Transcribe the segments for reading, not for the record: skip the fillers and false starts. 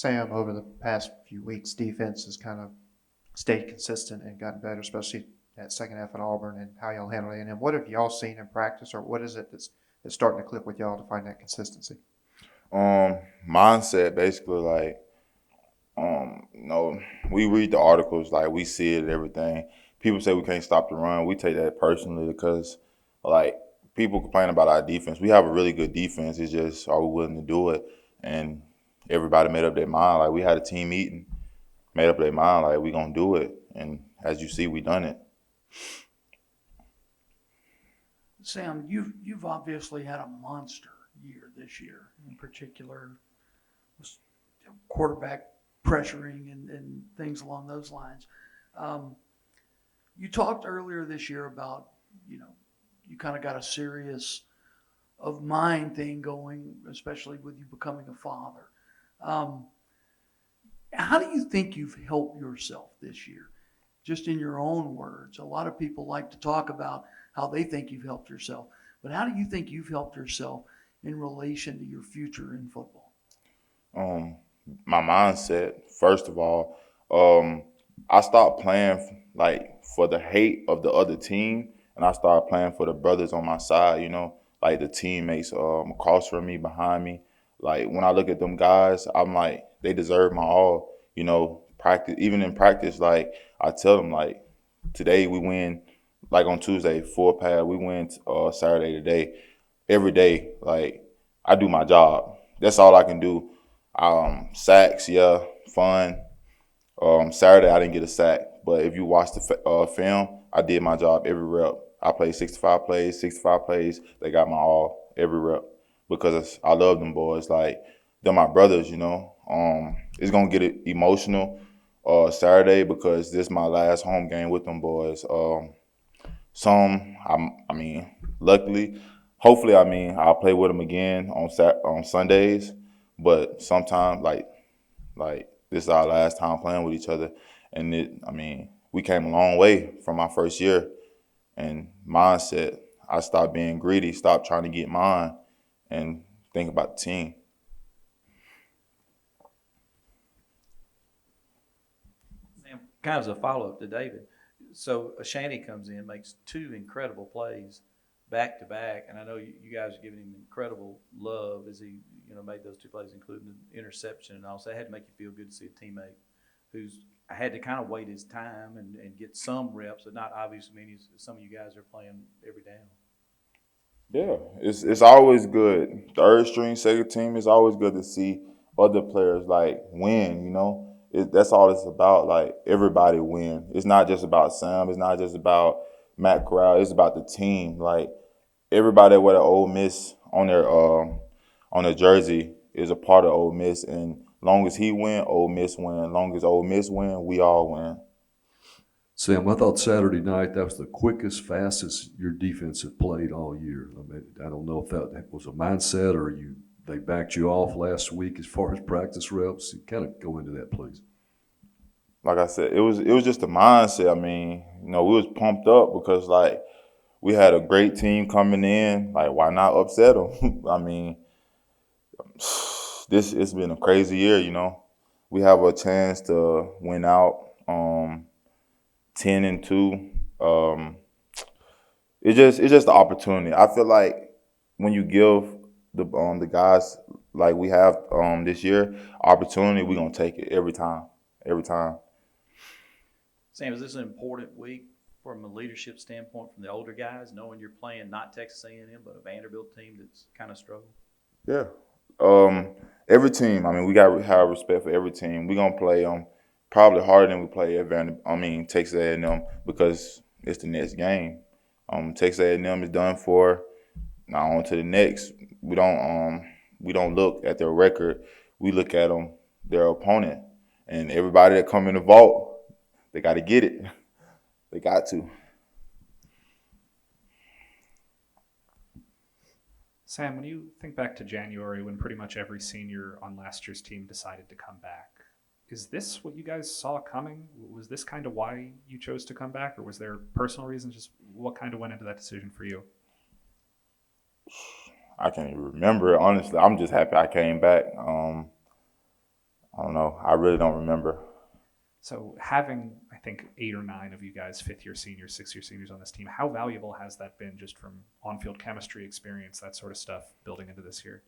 Sam, over the past few weeks, defense has kind of stayed consistent and gotten better, especially that second half at Auburn and how y'all handle A&M. What have y'all seen in practice, or what is it that's starting to click with y'all to find that consistency? Mindset basically like you know, we read the articles, like we see it, everything. People say we can't stop the run. We take that personally because, like, people complain about our defense. We have a really good defense. It's just are we willing to do it? And everybody made up their mind. Like we had a team meeting, made up their mind. Like we gonna do it. And as you see, we done it. Sam, you've obviously had a monster year this year, in particular, was quarterback pressuring and things along those lines. Um, you talked earlier this year about, you kind of got a serious of mind thing going, especially with you becoming a father. Um, how do you think you've helped yourself this year? Just in your own words. A lot of people like to talk about how they think you've helped yourself, but how do you think you've helped yourself in relation to your future in football? Um, my mindset, first of all, um, I stopped playing like for the hate of the other team, and I started playing for the brothers on my side. Like the teammates across from me, behind me. Like when I look at them guys, I'm like they deserve my all. Practice, even in practice, like I tell them like today we win, like on Tuesday full pad, we win Saturday today, every day. Like I do my job. That's all I can do. Sacks, yeah, fun. Saturday I didn't get a sack, but if you watch the film, I did my job every rep. I played 65 plays, 65 plays. They got my all every rep because I love them boys. Like they're my brothers. It's gonna get emotional Saturday because this is my last home game with them boys. I mean, luckily, hopefully, I'll play with them again on Sundays. But sometimes, like this is our last time playing with each other, and we came a long way from my first year. And mindset, I stopped being greedy, stopped trying to get mine, and think about the team. And kind of as a follow up to David, so Ashanti comes in, makes two incredible plays back to back, and I know you guys are giving him incredible love as he made those two plays, including the interception and all. So it had to make you feel good to see a teammate who's had to kind of wait his time and get some reps, but not obviously many as some of you guys are playing every down. Yeah, it's always good. Third string, second team, it's always good to see other players like win. That's all it's about. Like everybody win. It's not just about Sam. It's not just about Matt Corral. It's about the team. Like everybody with an Ole Miss on their jersey is a part of Ole Miss, and long as he win, Ole Miss win. Long as Ole Miss win, we all win. Sam, I thought Saturday night that was the quickest, fastest your defense had played all year. I mean, I don't know if that was a mindset or they backed you off last week as far as practice reps. Kind of go into that, please. Like I said, it was just a mindset. We was pumped up because like we had a great team coming in. Like, why not upset them? This it's been a crazy year. We have a chance to win out 10-2. It's just the opportunity. I feel like when you give the guys like we have this year opportunity, we're gonna take it every time. Every time. Sam, is this an important week from a leadership standpoint from the older guys, knowing you're playing not Texas A&M but a Vanderbilt team that's kind of struggled? Yeah. Every team. We got to have respect for every team. We're gonna play probably harder than we play at Texas A&M because it's the next game. Texas A&M is done for. Now on to the next. We don't look at their record. We look at their opponent, and everybody that come in the vault, they got to get it. They got to. Sam, when you think back to January when pretty much every senior on last year's team decided to come back, is this what you guys saw coming? Was this kind of why you chose to come back, or was there personal reasons? Just what kind of went into that decision for you? I can't even remember it, honestly. I'm just happy I came back. I don't know. I really don't remember. So having, I think, 8 or 9 of you guys, 5th-year seniors, 6th-year seniors on this team, how valuable has that been just from on-field chemistry experience, that sort of stuff, building into this year?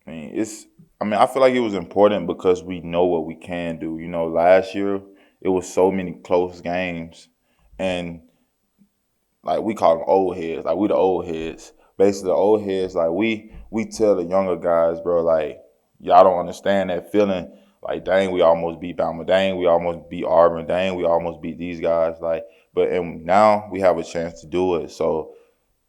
I feel like it was important because we know what we can do. You know, last year it was so many close games, and like we call them old heads. Like we the old heads. Basically, the old heads. Like we tell the younger guys, bro. Like y'all don't understand that feeling. Like dang, we almost beat Bama. Dang, we almost beat Auburn. Dang, we almost beat these guys. And now we have a chance to do it. So.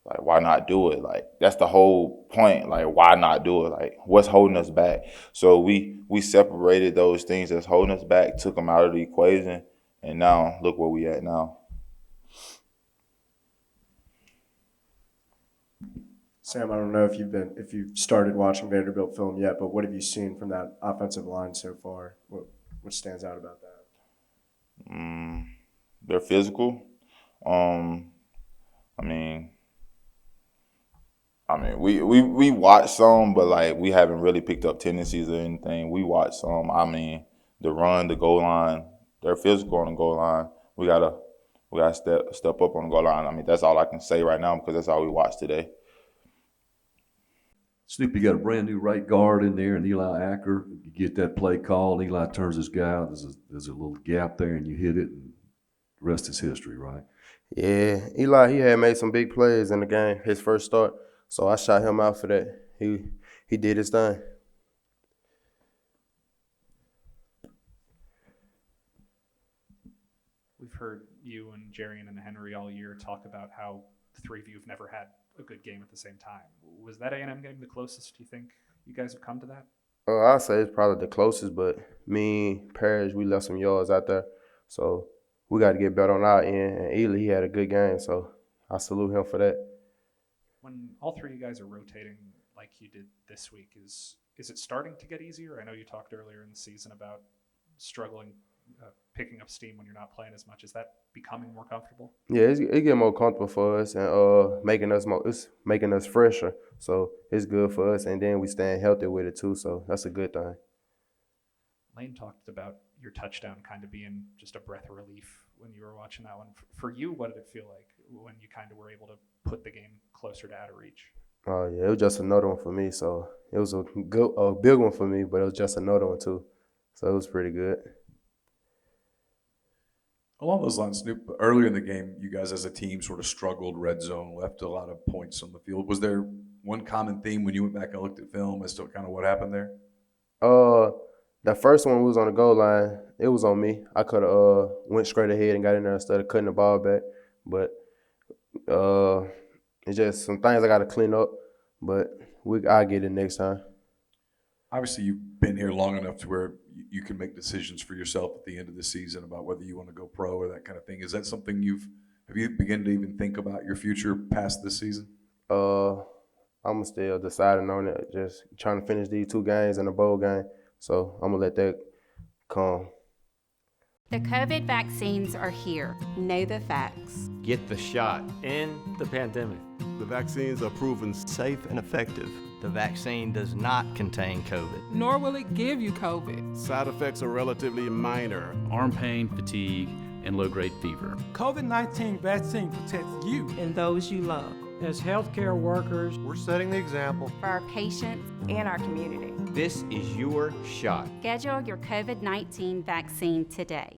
Like, why not do it? Like, that's the whole point. Like, why not do it? Like, what's holding us back? So we separated those things that's holding us back, took them out of the equation, and now look where we at now. Sam, I don't know if you've started watching Vanderbilt film yet, but what have you seen from that offensive line so far? What stands out about that? They're physical. We watch some, but like we haven't really picked up tendencies or anything. We watch some. The run, the goal line, they're physical on the goal line. We gotta step up on the goal line. That's all I can say right now because that's all we watched today. Snoop, you got a brand new right guard in there, and Eli Acker. You get that play call, and Eli turns his guy out. There's a little gap there, and you hit it, and the rest is history, right? Yeah, Eli, he had made some big plays in the game, his first start. So I shot him out for that. He did his thing. We've heard you and Jarian and Henry all year talk about how the three of you have never had a good game at the same time. Was that A&M game the closest you think you guys have come to that? I'd say it's probably the closest, but me, Parrish, we left some yards out there. So we got to get better on our end. And Ely, he had a good game, so I salute him for that. When all three of you guys are rotating like you did this week, is it starting to get easier? I know you talked earlier in the season about struggling picking up steam when you're not playing as much. Is that becoming more comfortable? Yeah, it get more comfortable for us and it's making us fresher. So it's good for us, and then we staying healthy with it too. So that's a good thing. Lane talked about your touchdown kind of being just a breath of relief when you were watching that one. For you, what did it feel like when you kind of were able to put the game closer to out of reach? Oh yeah, it was just another one for me. So it was a big one for me, but it was just another one too. So it was pretty good. Along those lines, Snoop, earlier in the game, you guys as a team sort of struggled red zone, left a lot of points on the field. Was there one common theme when you went back and looked at film as to kind of what happened there? The first one was on the goal line. It was on me. I could have went straight ahead and got in there instead of cutting the ball back. But it's just some things I got to clean up. But I'll get it next time. Obviously, you've been here long enough to where you can make decisions for yourself at the end of the season about whether you want to go pro or that kind of thing. Is that something have you begun to even think about your future past this season? I'm still deciding on it. Just trying to finish these 2 games and a bowl game. So I'm going to let that come. The COVID vaccines are here. Know the facts. Get the shot. End the pandemic. The vaccines are proven safe and effective. The vaccine does not contain COVID. Nor will it give you COVID. Side effects are relatively minor. Arm pain, fatigue, and low-grade fever. COVID-19 vaccine protects you and those you love. As healthcare workers, we're setting the example for our patients and our community. This is your shot. Schedule your COVID-19 vaccine today.